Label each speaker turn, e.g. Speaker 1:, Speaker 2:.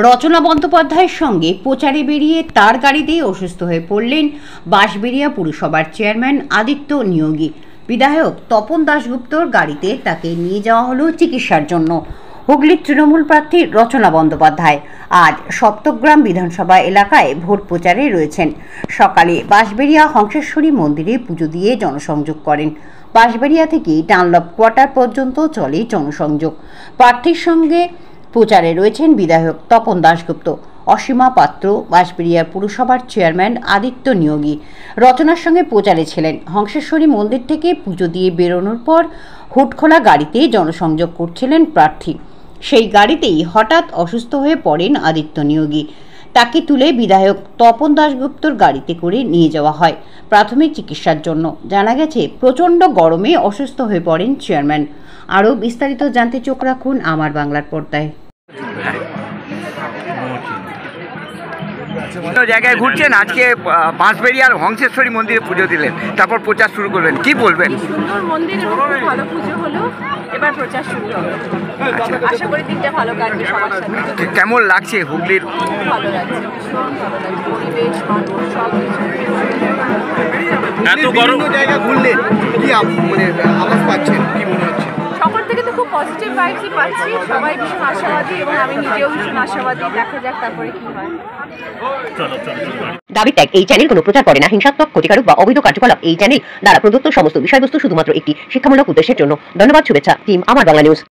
Speaker 1: রচনা বন্দ্যোপাধ্যায়ের সঙ্গে প্রচারে বেরিয়ে তার গাড়িতেই অসুস্থ হয়ে পড়লেন বাঁশবেড়িয়া পুরসভার চেয়ারম্যান আদিত্য নিয়োগী। বিধায়ক তপন দাশগুপ্তর গাড়িতে তাকে নিয়ে যাওয়া হলো চিকিৎসার জন্য। হুগলির তৃণমূল প্রার্থী রচনা বন্দ্যোপাধ্যায় আজ সপ্তগ্রাম বিধানসভা এলাকায় ভোট প্রচারে রয়েছেন। সকালে বাঁশবেড়িয়া হংসেশ্বরী মন্দিরে পুজো দিয়ে জনসংযোগ করেন। বাঁশবেড়িয়া থেকে ডানলপ কোয়ার্টার পর্যন্ত চলে জনসংযোগ। প্রার্থীর সঙ্গে প্রচারে রয়েছেন বিধায়ক তপন দাশগুপ্ত, অসীমা পাত্র, বাঁশবেড়িয়া পুরসভার চেয়ারম্যান আদিত্য নিয়োগী। রচনার সঙ্গে প্রচারে ছিলেন। হংসেশ্বরী মন্দির থেকে পুজো দিয়ে বেরোনোর পর হুডখোলা গাড়িতে জনসংযোগ করছিলেন প্রার্থী। সেই গাড়িতেই হঠাৎ অসুস্থ হয়ে পড়েন আদিত্য নিয়োগী। তাকে তুলে বিধায়ক তপন দাশগুপ্তর গাড়িতে করে নিয়ে যাওয়া হয় প্রাথমিক চিকিৎসার জন্য। জানা গেছে, প্রচণ্ড গরমে অসুস্থ হয়ে পড়েন চেয়ারম্যান। আরও বিস্তারিত জানতে চোখ রাখুন আমার বাংলার পর্দায়।
Speaker 2: বিভিন্ন জায়গায় ঘুরছেন, আজকে বাঁশবেড়িয়ার হংসেশ্বরী মন্দিরে পুজো দিলেন, তারপর প্রচার শুরু করবেন, কি বলবেন?
Speaker 3: সুন্দর মন্দির এবং খুব ভালো পুজো হলো, এবার প্রচার শুরু হবে। আশা করি দিনটা ভালো কাটবে সবার সাথে।
Speaker 2: কেমন লাগছে হুগলির?
Speaker 3: খুব ভালো লাগছে, ভীষণ ভালো লাগছে, পরিবেশ, মানুষ, সব কিছু।
Speaker 2: এত গরম জায়গা ঘুরলেন, কি মানে আওয়াজ পাচ্ছেন, কি মনে হচ্ছে?
Speaker 3: সকল থেকে তো খুব পজিটিভ ভাইবসই পাচ্ছি, সবাই ভীষণ আশাবাদী এবং আমি নিজেও ভীষণ আশাবাদী। দেখা যাক তারপরে কি হয়।
Speaker 4: দাবি ত্যাগ এই চ্যানেল কোনো প্রচার করে না। হিংসাত্মক, ক্ষতিকারক বা অবৈধ কার্যকলাপ এই চ্যানেল দ্বারা প্রদত্ত সমস্ত বিষয়বস্তু শুধুমাত্র একটি শিক্ষামূলক উদ্দেশ্যের জন্য। ধন্যবাদ। শুভেচ্ছা টিম আমার বাংলা নিউজ।